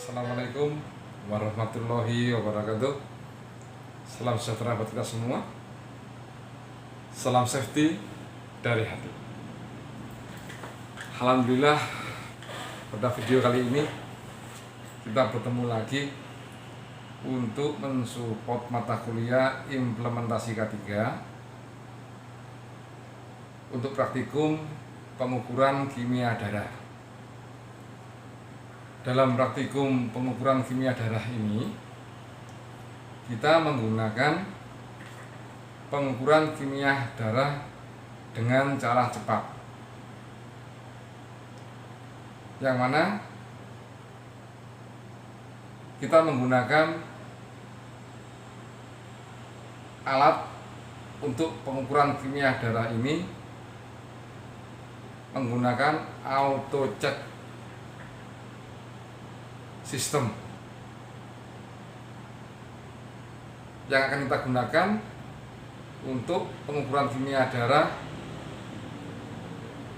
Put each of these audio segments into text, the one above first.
Assalamualaikum warahmatullahi wabarakatuh. Salam sejahtera buat kita semua. Salam safety dari hati. Alhamdulillah, pada video kali ini kita bertemu lagi untuk mensupport mata kuliah implementasi K3 untuk praktikum pengukuran kimia darah. Dalam praktikum pengukuran kimia darah ini, kita menggunakan pengukuran kimia darah dengan cara cepat, yang mana kita menggunakan alat untuk pengukuran kimia darah ini menggunakan auto check sistem yang akan kita gunakan untuk pengukuran kimia darah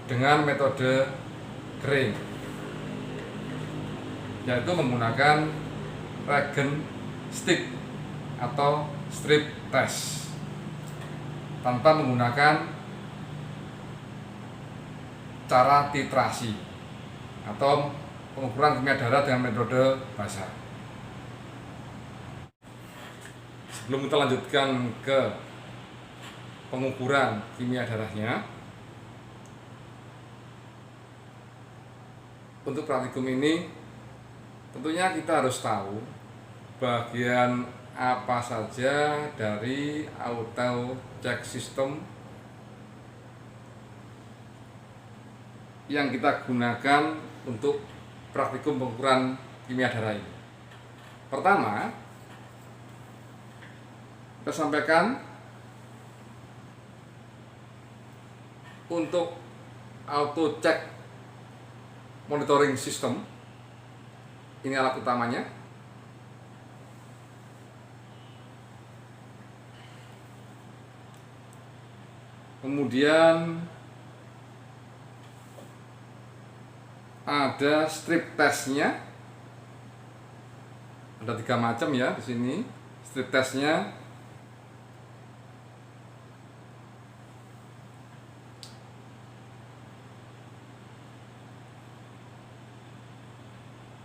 dengan metode kering, yaitu menggunakan reagen stick atau strip test tanpa menggunakan cara titrasi atau pengukuran kimia darah dengan metode basah. Sebelum kita lanjutkan ke pengukuran kimia darahnya, untuk praktikum ini tentunya kita harus tahu bagian apa saja dari auto check system yang kita gunakan untuk praktikum pengukuran kimia darah ini. Pertama, kita sampaikan untuk auto check monitoring system, ini alat utamanya. Kemudian ada strip testnya, ada 3 macam ya di sini strip testnya.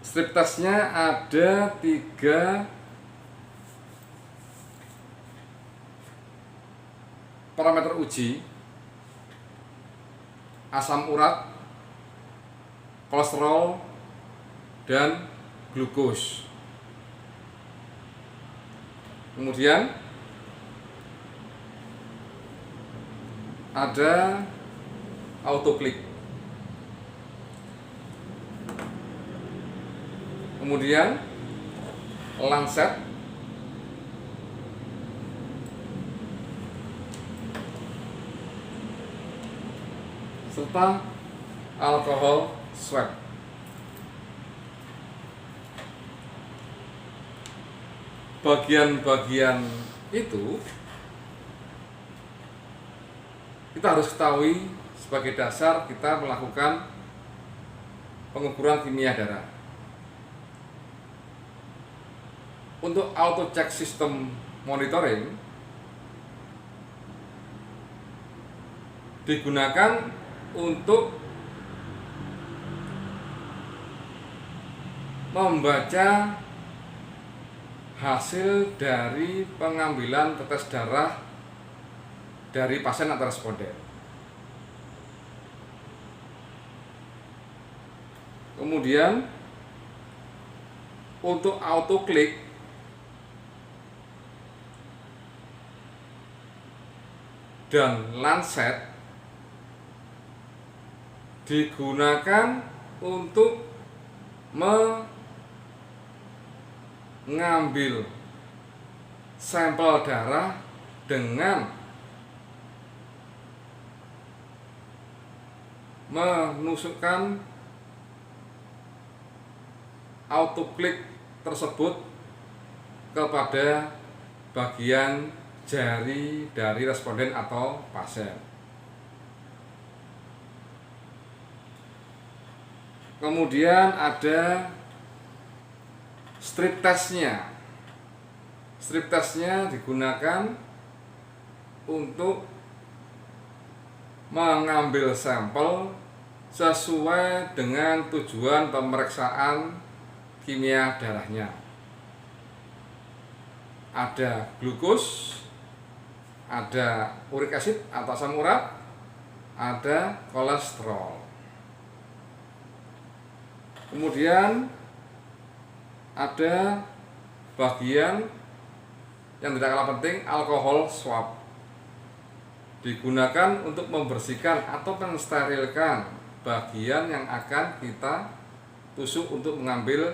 Strip testnya ada 3 parameter uji: asam urat, kolesterol, dan glukos. Kemudian ada autoklik. Kemudian Lancet, serta alkohol swab. Bagian-bagian itu kita harus ketahui sebagai dasar kita melakukan pengukuran kimia darah. Untuk auto check system monitoring digunakan untuk membaca hasil dari pengambilan tetes darah dari pasien atau responden. Kemudian untuk autoklik dan Lancet digunakan untuk mengambil sampel darah dengan menusukkan autoklik tersebut kepada bagian jari dari responden atau pasien. Kemudian ada strip testnya. Strip testnya digunakan untuk mengambil sampel sesuai dengan tujuan pemeriksaan kimia darahnya. Ada glukos, ada uric acid atau asam urat, ada kolesterol. Kemudian ada bagian yang tidak kalah penting, alkohol swab. Digunakan untuk membersihkan atau mensterilkan bagian yang akan kita tusuk untuk mengambil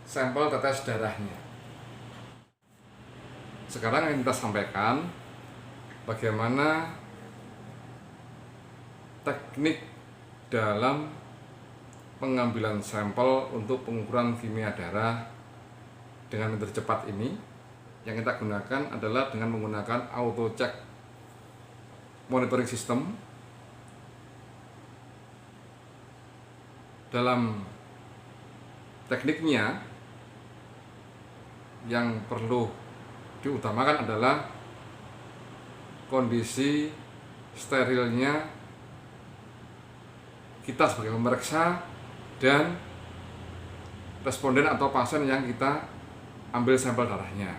sampel tetes darahnya. Sekarang yang kita sampaikan bagaimana teknik dalam pengambilan sampel untuk pengukuran kimia darah dengan metode cepat ini. Yang kita gunakan adalah dengan menggunakan auto check monitoring system. Dalam tekniknya yang perlu diutamakan adalah kondisi sterilnya kita sebagai pemeriksa dan responden atau pasien yang kita ambil sampel darahnya.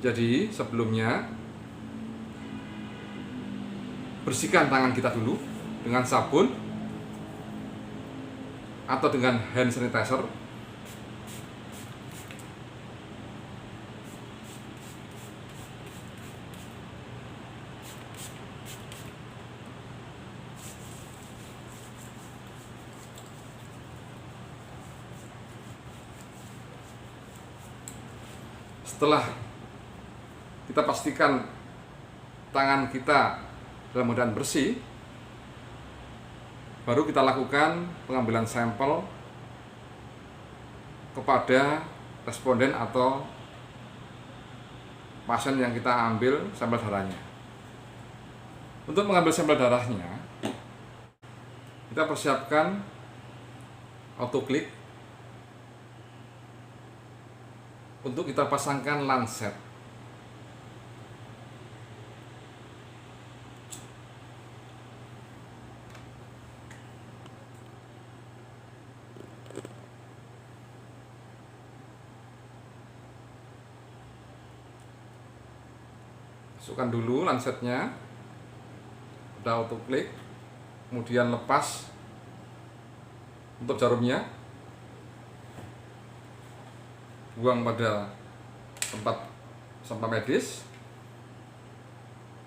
Jadi sebelumnya bersihkan tangan kita dulu dengan sabun atau dengan hand sanitizer. Setelah kita pastikan tangan kita dalam keadaan bersih, baru kita lakukan pengambilan sampel kepada responden atau pasien yang kita ambil sampel darahnya. Untuk mengambil sampel darahnya, kita persiapkan autoklik untuk kita pasangkan lancet. Masukkan dulu lancetnya, udah autoklik, kemudian lepas untuk jarumnya, buang pada tempat sampah medis,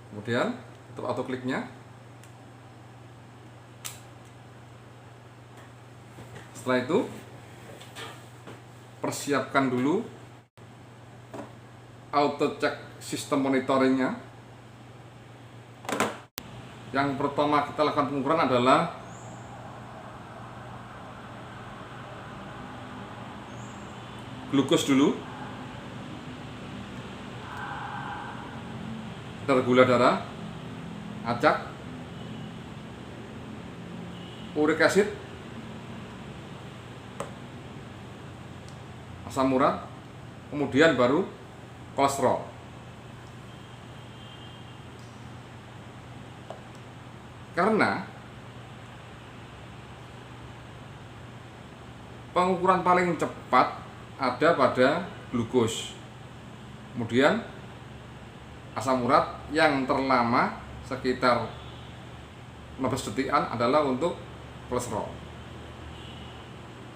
kemudian tutup autokliknya. Setelah itu persiapkan dulu auto check sistem monitoringnya. Yang pertama kita lakukan pengukuran adalah glukos dulu, kadar gula darah, acak, uric acid, asam urat, kemudian baru kolesterol. Karena pengukuran paling cepat ada pada glukos, kemudian asam urat yang terlama sekitar 15 detikan adalah untuk kolesterol.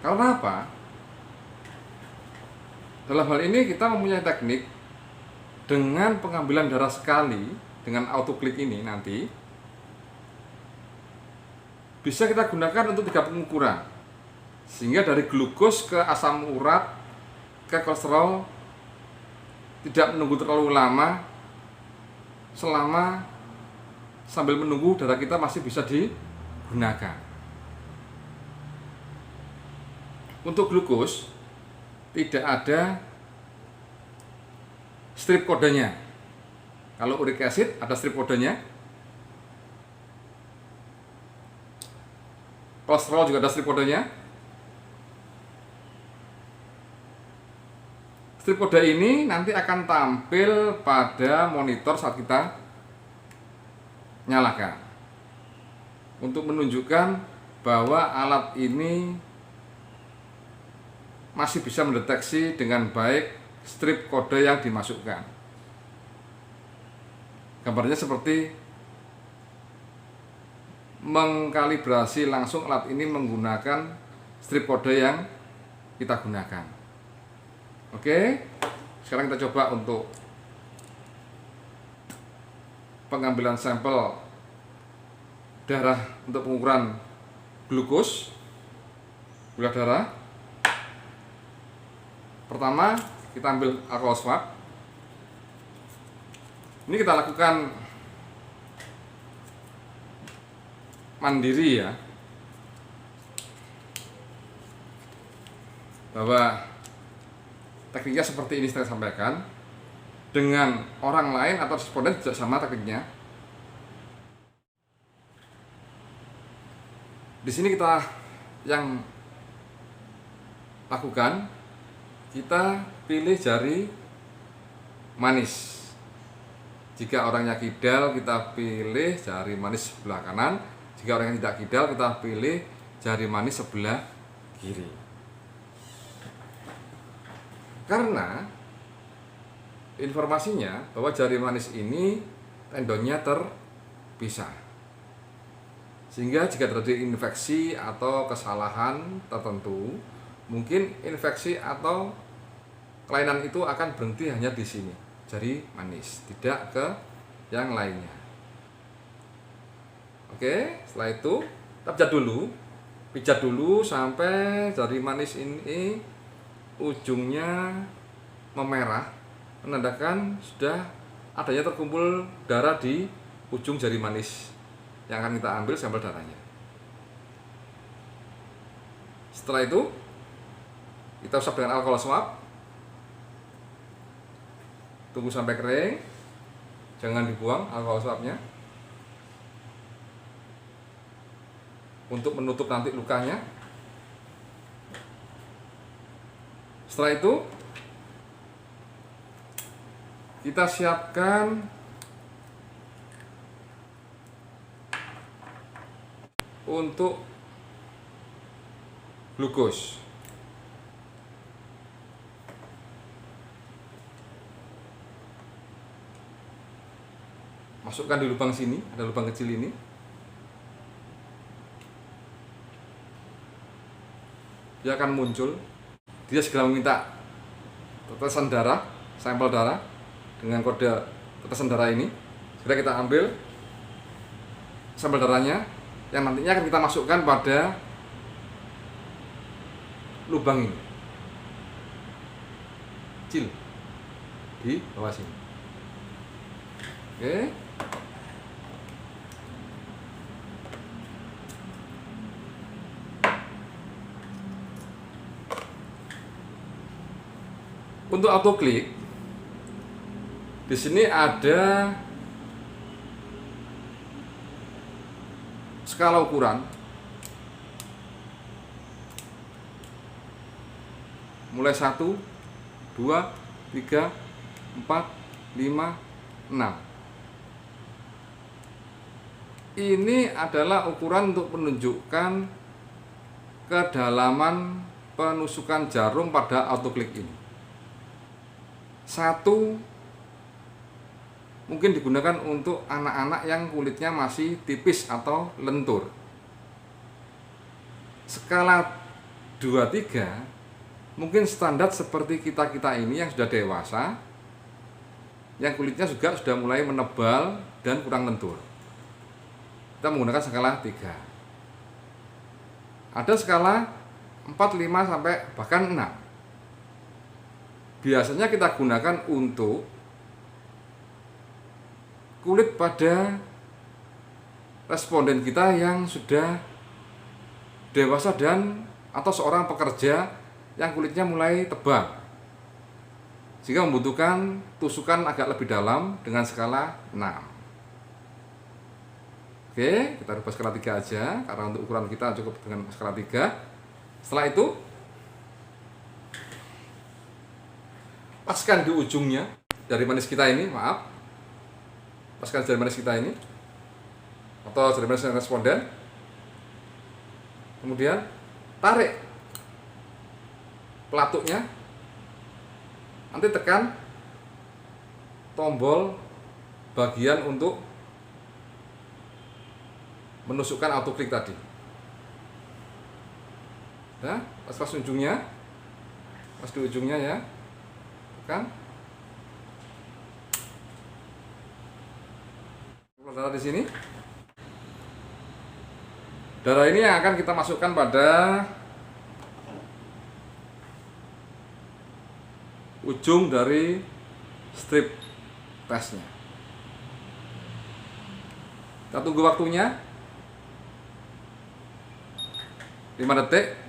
Karena apa? Dalam hal ini kita mempunyai teknik dengan pengambilan darah sekali dengan autoklik ini nanti bisa kita gunakan untuk 3 pengukuran, sehingga dari glukos ke asam urat ke kolesterol tidak menunggu terlalu lama, selama sambil menunggu darah kita masih bisa digunakan. Untuk glukos tidak ada strip kodenya. Kalau uric acid ada strip kodenya, kolesterol juga ada strip kodenya. Strip kode ini nanti akan tampil pada monitor saat kita nyalakan untuk menunjukkan bahwa alat ini masih bisa mendeteksi dengan baik strip kode yang dimasukkan. Gambarnya seperti mengkalibrasi langsung alat ini menggunakan strip kode yang kita gunakan. Oke, sekarang kita coba untuk pengambilan sampel darah untuk pengukuran glukos, gula darah. Pertama, kita ambil alkohol swab. Ini kita lakukan mandiri ya, bahwa tekniknya seperti ini saya sampaikan. Dengan orang lain atau responden tidak sama tekniknya. Di sini kita yang lakukan, kita pilih jari manis. Jika orangnya kidal, kita pilih jari manis sebelah kanan. Jika orang yang tidak kidal, kita pilih jari manis sebelah kiri. Karena informasinya bahwa jari manis ini tendonnya terpisah. Sehingga jika terjadi infeksi atau kesalahan tertentu, mungkin infeksi atau kelainan itu akan berhenti hanya di sini, jari manis, tidak ke yang lainnya. Oke, setelah itu kita pijat dulu sampai jari manis ini ujungnya memerah, menandakan sudah adanya terkumpul darah di ujung jari manis yang akan kita ambil sampel darahnya. Setelah itu kita usap dengan alkohol swab, tunggu sampai kering, jangan dibuang alkohol swabnya untuk menutup nanti lukanya. Setelah itu kita siapkan untuk glukos. Masukkan di lubang sini, ada lubang kecil ini. Dia akan muncul. Dia segera meminta tetesan darah, sampel darah dengan kode tetesan darah ini. Segera kita ambil sampel darahnya yang nantinya akan kita masukkan pada lubang ini, kecil di bawah sini. Oke. Untuk autoklik, di sini ada skala ukuran mulai 1, 2, 3, 4, 5, 6. Ini adalah ukuran untuk menunjukkan kedalaman penusukan jarum pada autoklik ini. 1 mungkin digunakan untuk anak-anak yang kulitnya masih tipis atau lentur. Skala 2, 3 mungkin standar seperti kita-kita ini yang sudah dewasa, yang kulitnya juga sudah mulai menebal dan kurang lentur. Kita menggunakan skala 3. Ada skala 4, 5 sampai bahkan 6. Biasanya kita gunakan untuk kulit pada responden kita yang sudah dewasa dan atau seorang pekerja yang kulitnya mulai tebal, sehingga membutuhkan tusukan agak lebih dalam dengan skala 6. Oke, kita rubah skala 3 aja karena untuk ukuran kita cukup dengan skala 3. Setelah itu lepaskan di ujungnya jari manis kita ini, lepaskan jari manis kita ini atau jari manis responden, kemudian tarik pelatuknya, nanti tekan tombol bagian untuk menusukkan autoklik tadi. Nah, pas ujungnya, pas di ujungnya ya, tekan. Darah di sini. Darah ini yang akan kita masukkan pada ujung dari strip tesnya. Kita tunggu waktunya 5 detik.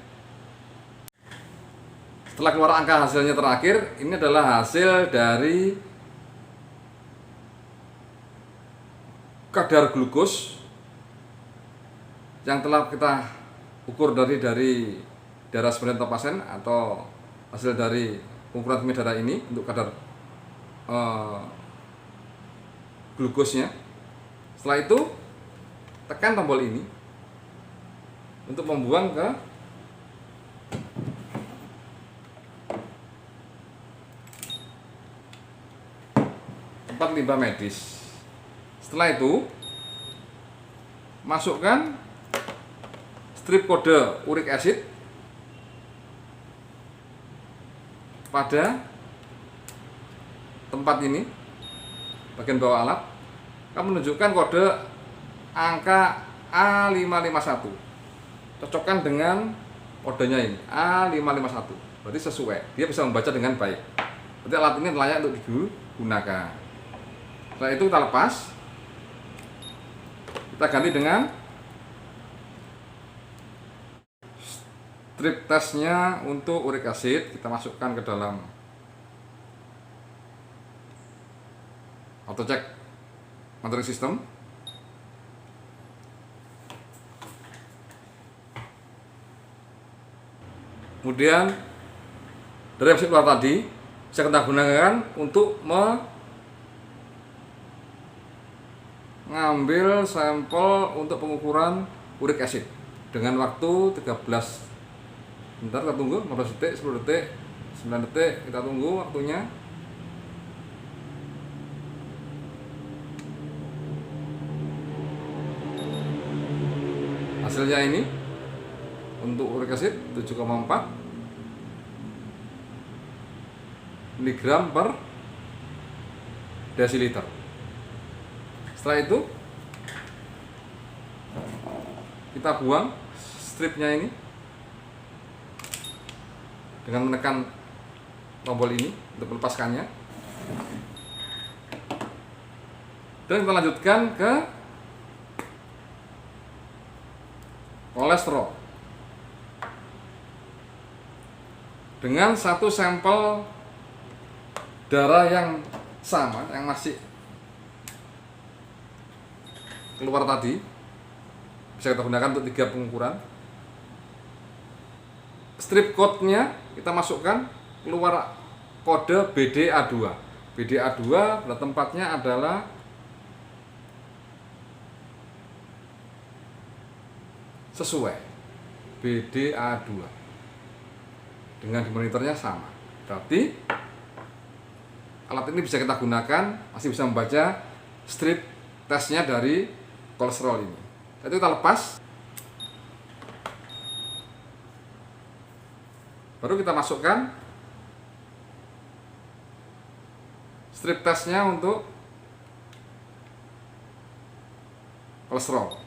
Setelah keluar angka hasilnya terakhir, ini adalah hasil dari kadar glukos yang telah kita ukur dari darah sebenarnya pasien atau hasil dari pengukuran kimia darah ini untuk kadar glukosnya. Setelah itu tekan tombol ini untuk membuang ke tempat limbah medis. Setelah itu masukkan strip kode uric acid pada tempat ini, bagian bawah alat. Akan menunjukkan kode angka A551. Cocokkan dengan kodenya ini A551. Berarti sesuai, dia bisa membaca dengan baik. Berarti alat ini layak untuk digunakan. Setelah itu kita lepas, kita ganti dengan strip testnya untuk uric acid. Kita masukkan ke dalam auto check monitoring system. Kemudian dari hasil keluar tadi bisa kita gunakan untuk mengambil sampel untuk pengukuran uric acid dengan waktu 13. Bentar, kita tunggu 15 detik, 10 detik, 9 detik, kita tunggu waktunya. Hasilnya ini untuk uric acid 7,4 mg per desiliter. Setelah itu kita buang stripnya ini dengan menekan tombol ini untuk melepaskannya, dan kita lanjutkan ke kolesterol dengan satu sampel darah yang sama, yang masih keluar tadi. Bisa kita gunakan untuk 3 pengukuran. Strip code-nya kita masukkan, keluar kode BDA2. BDA2 pada tempatnya adalah sesuai BDA2 dengan monitornya sama. Berarti alat ini bisa kita gunakan, masih bisa membaca strip testnya dari kolesterol ini. Jadi kita lepas, baru kita masukkan strip testnya untuk kolesterol.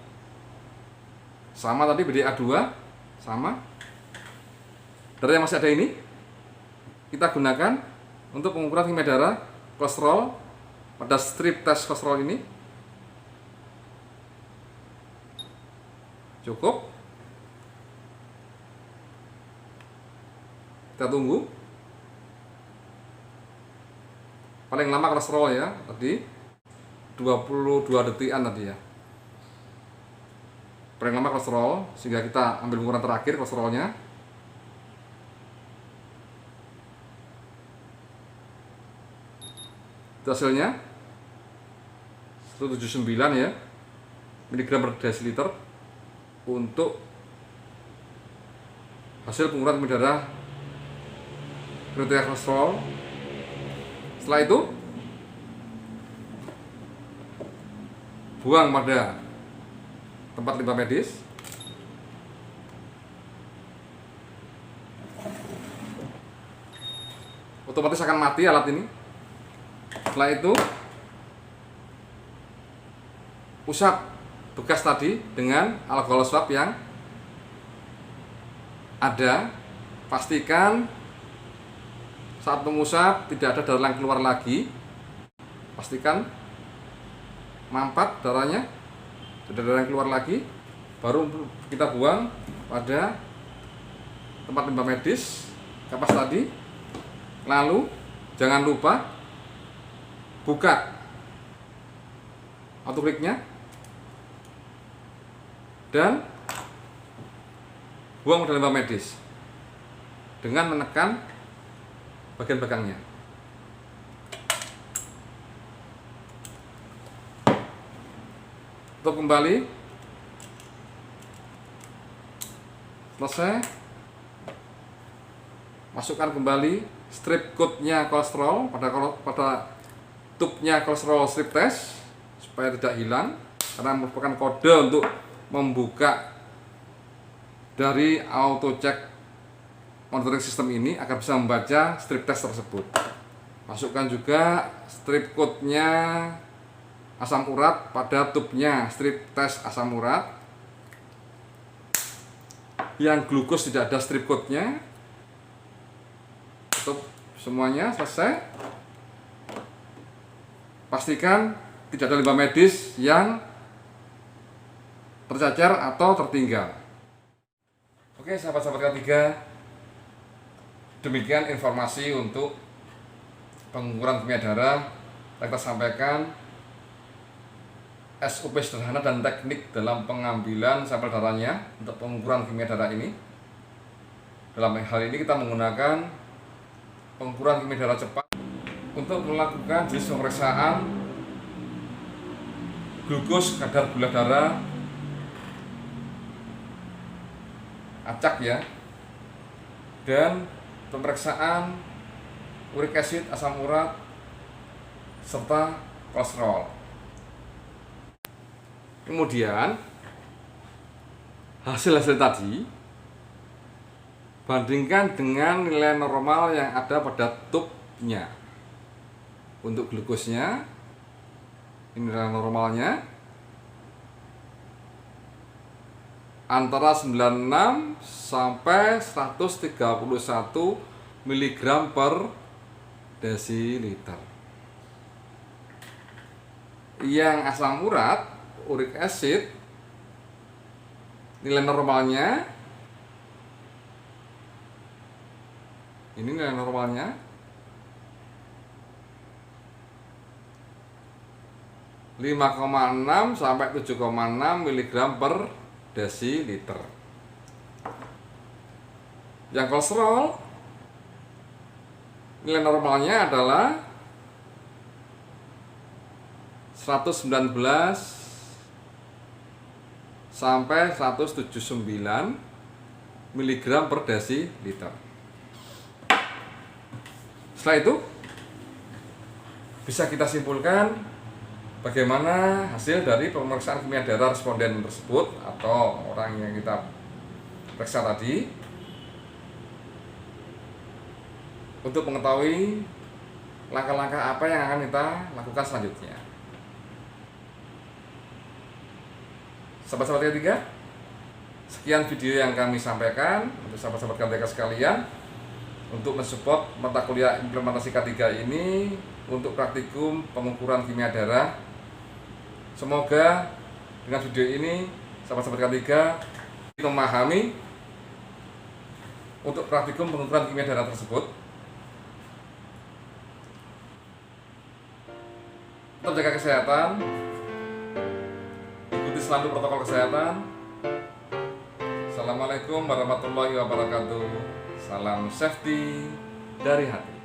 Sama tadi BDA2, sama. Darah yang masih ada ini kita gunakan untuk pengukuran kimia darah kolesterol pada strip test kolesterol ini. Cukup. Kita tunggu. Paling lama kolesterol ya, tadi 22 detikan tadi ya. Paling lama kolesterol, sehingga kita ambil pengukuran terakhir kolesterolnya. Itu hasilnya 179 ya miligram per desiliter untuk hasil pengukuran kemih darah kriteria kolesterol. Setelah itu buang pada tempat limbah medis. Otomatis akan mati alat ini. Setelah itu usap bekas tadi dengan alkohol swab yang ada. Pastikan saat mengusap tidak ada darah yang keluar lagi. Pastikan mampat darahnya, tidak ada darah yang keluar lagi. Baru kita buang pada tempat limbah medis kapas tadi. Lalu jangan lupa buka autoclicknya dan buang pada limbah medis dengan menekan bagian belakangnya. Tutup kembali. Selesai. Masukkan kembali strip code-nya kolesterol pada tubnya kolesterol strip test supaya tidak hilang, karena merupakan kode untuk membuka dari auto check monitoring system ini agar bisa membaca strip test tersebut. Masukkan juga strip code-nya asam urat pada tubnya strip test asam urat. Yang glukos tidak ada strip code-nya. Tutup semuanya, selesai. Pastikan tidak ada limbah medis yang tercacar atau tertinggal. Oke, sahabat-sahabat K3, demikian informasi untuk pengukuran kimia darah yang kita sampaikan, SOP sederhana dan teknik dalam pengambilan sampel darahnya untuk pengukuran kimia darah ini. Dalam hal ini kita menggunakan pengukuran kimia darah cepat untuk melakukan jenis pemeriksaan glukos, kadar gula darah, acak ya, dan pemeriksaan uric acid, asam urat, serta kolesterol. Kemudian hasil-hasil tadi bandingkan dengan nilai normal yang ada pada tubnya. Untuk glukosnya, ini nilai normalnya antara 96 sampai 131 mg per desiliter. Yang asam urat, uric acid, nilai normalnya ini nilai normalnya 5,6 sampai 7,6 mg per desiliter. Yang kolesterol, nilai normalnya adalah 119 sampai 179 mg per desiliter. Setelah itu bisa kita simpulkan bagaimana hasil dari pemeriksaan kimia darah responden tersebut atau orang yang kita periksa tadi, untuk mengetahui langkah-langkah apa yang akan kita lakukan selanjutnya. Sahabat-sahabat K3, sekian video yang kami sampaikan untuk sahabat-sahabat K3 sekalian untuk mensupport mata kuliah implementasi K3 ini untuk praktikum pengukuran kimia darah. Semoga dengan video ini sahabat-sahabat K3 memahami untuk praktikum pengukuran kimia darah tersebut. Tetap jaga kesehatan, ikuti selalu protokol kesehatan. Assalamualaikum warahmatullahi wabarakatuh. Salam safety dari hati.